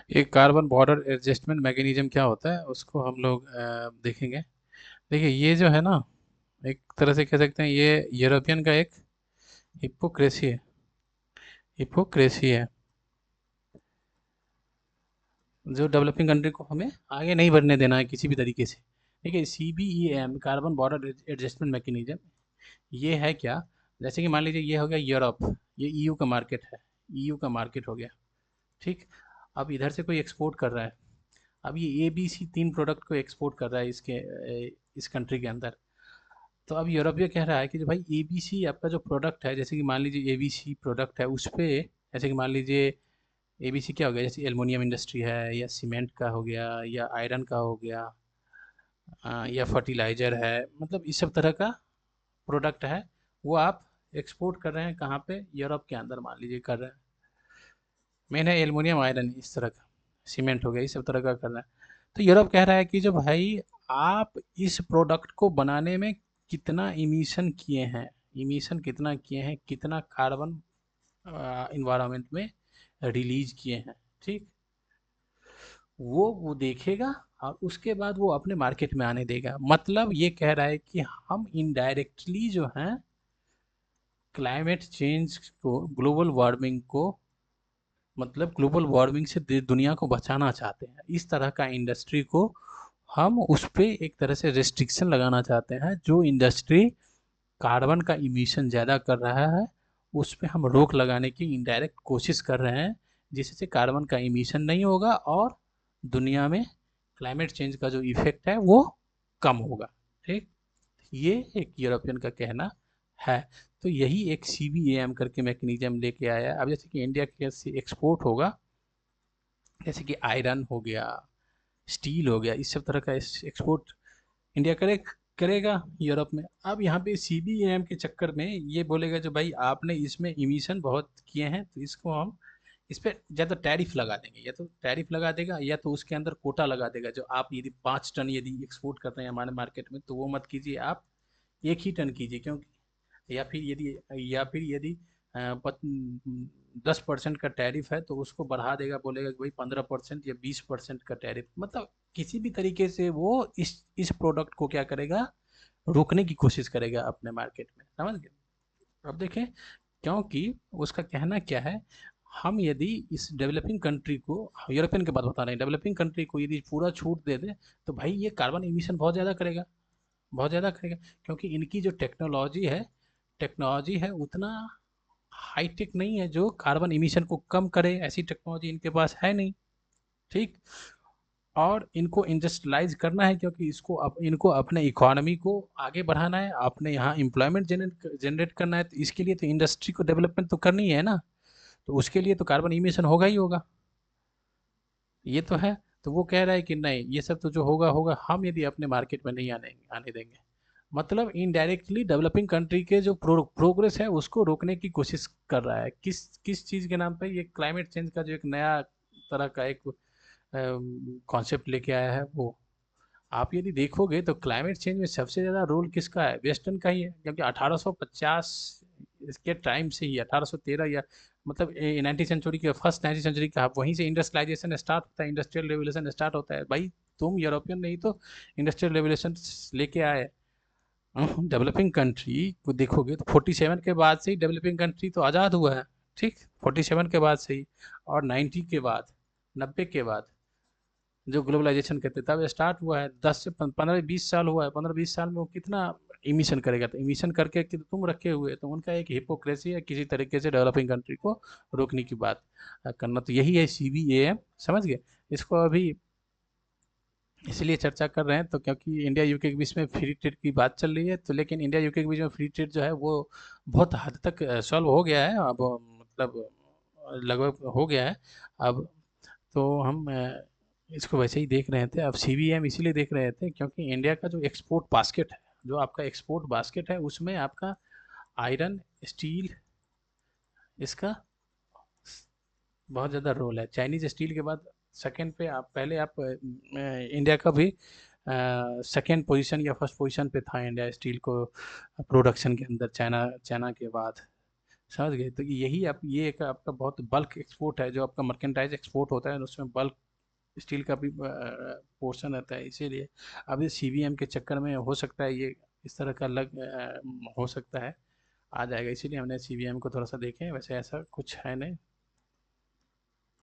एक carbon border adjustment mechanism क्या होता है उसको हम लोग देखेंगे। देखिए ये जो है ना, एक तरह से कह सकते हैं ये यूरोपियन का एक हिपोक्रेसी है। हिपोक्रेसी है जो डेवलपिंग कंट्री को हमें आगे नहीं बढ़ने देना है किसी भी तरीके से। देखिए CBEM carbon border adjustment mechanism ये है क्या? जैसे कि मान लीजिए ये हो गया यूरोप, ये EU का मार्केट है, EU का मार्केट हो गया, ठीक। अब इधर से कोई एक्सपोर्ट कर रहा है, अब ये ABC 3 प्रोडक्ट को एक्सपोर्ट कर रहा है इस कंट्री के अंदर। तो अब यूरोप ये कह रहा है कि जो भाई ABC आपका जो प्रोडक्ट है, जैसे कि मान लीजिए ABC प्रोडक्ट है उस पे, जैसे कि मान लीजिए ABC क्या हो गया, जैसे एल्युमिनियम इंडस्ट्री है या सीमेंट का हो गया या आयरन का हो गया, या फर्टिलाइजर है, मतलब इस सब तरह का प्रोडक्ट है, वो आप एक्सपोर्ट कर रहे हैं कहाँ पे, यूरोप के अंदर मान लीजिए कर रहे हैं। मेन है एल्युमिनियम आयरन इस तरह का, सीमेंट हो गया, इस सब तरह का कर रहा है। तो यूरोप कह रहा है कि जो भाई आप इस प्रोडक्ट को बनाने में कितना इमिशन किए हैं, इमिशन कितना किए हैं, कितना कार्बन इन्वायरमेंट में रिलीज किए हैं, ठीक। वो देखेगा और उसके बाद वो अपने मार्केट में आने देगा। मतलब ये कह रहा है कि हम इनडायरेक्टली जो है क्लाइमेट चेंज को, ग्लोबल वार्मिंग को, मतलब ग्लोबल वार्मिंग से दुनिया को बचाना चाहते हैं। इस तरह का इंडस्ट्री को हम उस पे एक तरह से रिस्ट्रिक्शन लगाना चाहते हैं। जो इंडस्ट्री कार्बन का इमिशन ज़्यादा कर रहा है उस पे हम रोक लगाने की इनडायरेक्ट कोशिश कर रहे हैं, जिससे कार्बन का इमिशन नहीं होगा और दुनिया में क्लाइमेट चेंज का जो इफेक्ट है वो कम होगा, ठीक। ये एक यूरोपियन का कहना है। तो यही एक CBAM करके मैकेनिज्म लेके आया है। अब जैसे कि इंडिया के से एक्सपोर्ट होगा, जैसे कि आयरन हो गया, स्टील हो गया, इस सब तरह का एक्सपोर्ट इंडिया करेगा यूरोप में। अब यहाँ पे CBAM के चक्कर में ये बोलेगा जो भाई आपने इसमें इमिशन बहुत किए हैं तो इसको हम इस पर या तो टैरिफ लगा देंगे, या तो टैरिफ लगा देगा या तो उसके अंदर कोटा लगा देगा। जो आप यदि 5 टन यदि एक्सपोर्ट कर रहे हैं हमारे मार्केट में तो वो मत कीजिए, आप 1 ही टन कीजिए, क्योंकि या फिर यदि 10% का टैरिफ है तो उसको बढ़ा देगा, बोलेगा कि भाई 15% या 20% का टैरिफ, मतलब किसी भी तरीके से वो इस प्रोडक्ट को क्या करेगा, रोकने की कोशिश करेगा अपने मार्केट में, समझ गए। अब देखें, क्योंकि उसका कहना क्या है, हम यदि इस डेवलपिंग कंट्री को, यूरोपियन की बात बता रहे हैं, डेवलपिंग कंट्री को यदि पूरा छूट दे दे तो भाई ये कार्बन इमिशन बहुत ज़्यादा करेगा, बहुत ज़्यादा करेगा। क्योंकि इनकी जो टेक्नोलॉजी है उतना हाईटेक नहीं है जो कार्बन इमिशन को कम करे, ऐसी टेक्नोलॉजी इनके पास है नहीं, ठीक। और इनको इंडस्ट्रियलाइज करना है क्योंकि इनको अपने इकोनॉमी को आगे बढ़ाना है, अपने यहाँ एम्प्लॉयमेंट जनरेट करना है, तो इसके लिए तो इंडस्ट्री को डेवलपमेंट तो करनी है ना, तो उसके लिए तो कार्बन इमिशन होगा ही होगा, ये तो है। तो वो कह रहा है कि नहीं, ये सब तो जो होगा होगा, हम यदि अपने मार्केट में नहीं आने देंगे, मतलब इनडायरेक्टली डेवलपिंग कंट्री के जो प्रोग्रेस है उसको रोकने की कोशिश कर रहा है। किस किस चीज़ के नाम पे, ये क्लाइमेट चेंज का जो एक नया तरह का एक कॉन्सेप्ट लेके आया है वो। आप यदि देखोगे तो क्लाइमेट चेंज में सबसे ज़्यादा रोल किसका है, वेस्टर्न का ही है, क्योंकि 1850 इसके टाइम से ही, 1813 या मतलब 19वीं सेंचुरी के, फर्स्ट 19वीं सेंचुरी का, वहीं से इंडस्ट्रियलाइजेशन स्टार्ट होता है, इंडस्ट्रियल रेवोल्यूशन स्टार्ट होता है भाई। तुम यूरोपियन नहीं तो इंडस्ट्रियल रेवोल्यूशन लेके आए। डेवलपिंग कंट्री को देखोगे तो 47 के बाद से ही डेवलपिंग कंट्री तो आज़ाद हुआ है, ठीक। 47 के बाद से ही, और 90 के बाद, 90 के बाद जो ग्लोबलाइजेशन कहते हैं तब स्टार्ट हुआ है। 10 से 15 20 साल हुआ है, 15 20 साल में वो कितना इमिशन करेगा, तो इमिशन करके कि तुम रखे हुए, तो उनका एक हिपोक्रेसी है किसी तरीके से डेवलपिंग कंट्री को रोकने की बात करना। तो यही है CBAM, समझ गए। इसको अभी इसलिए चर्चा कर रहे हैं तो क्योंकि इंडिया यूके के बीच में फ्री ट्रेड की बात चल रही है, तो लेकिन इंडिया यूके के बीच में फ्री ट्रेड जो है वो बहुत हद तक सॉल्व हो गया है अब, मतलब लगभग हो गया है अब। तो हम इसको वैसे ही देख रहे थे। अब CBM इसीलिए देख रहे थे क्योंकि इंडिया का जो एक्सपोर्ट बास्केट है, जो आपका एक्सपोर्ट बास्केट है उसमें आपका आयरन, स्टील, इसका बहुत ज़्यादा रोल है। चाइनीज स्टील के बाद सेकंड पे आप, पहले आप इंडिया का भी सेकंड पोजीशन या फर्स्ट पोजीशन पे था इंडिया स्टील को प्रोडक्शन के अंदर, चाइना चाइना के बाद। समझ गए? तो यही आप, ये एक आपका बहुत बल्क एक्सपोर्ट है, जो आपका मर्केंटाइज एक्सपोर्ट होता है उसमें बल्क स्टील का भी पोर्शन रहता है। इसीलिए अब इस सीवीएम के चक्कर में हो सकता है ये इस तरह का हो सकता है आ जाएगा। इसीलिए हमने सीवीएम को थोड़ा सा देखें, वैसे ऐसा कुछ है नहीं।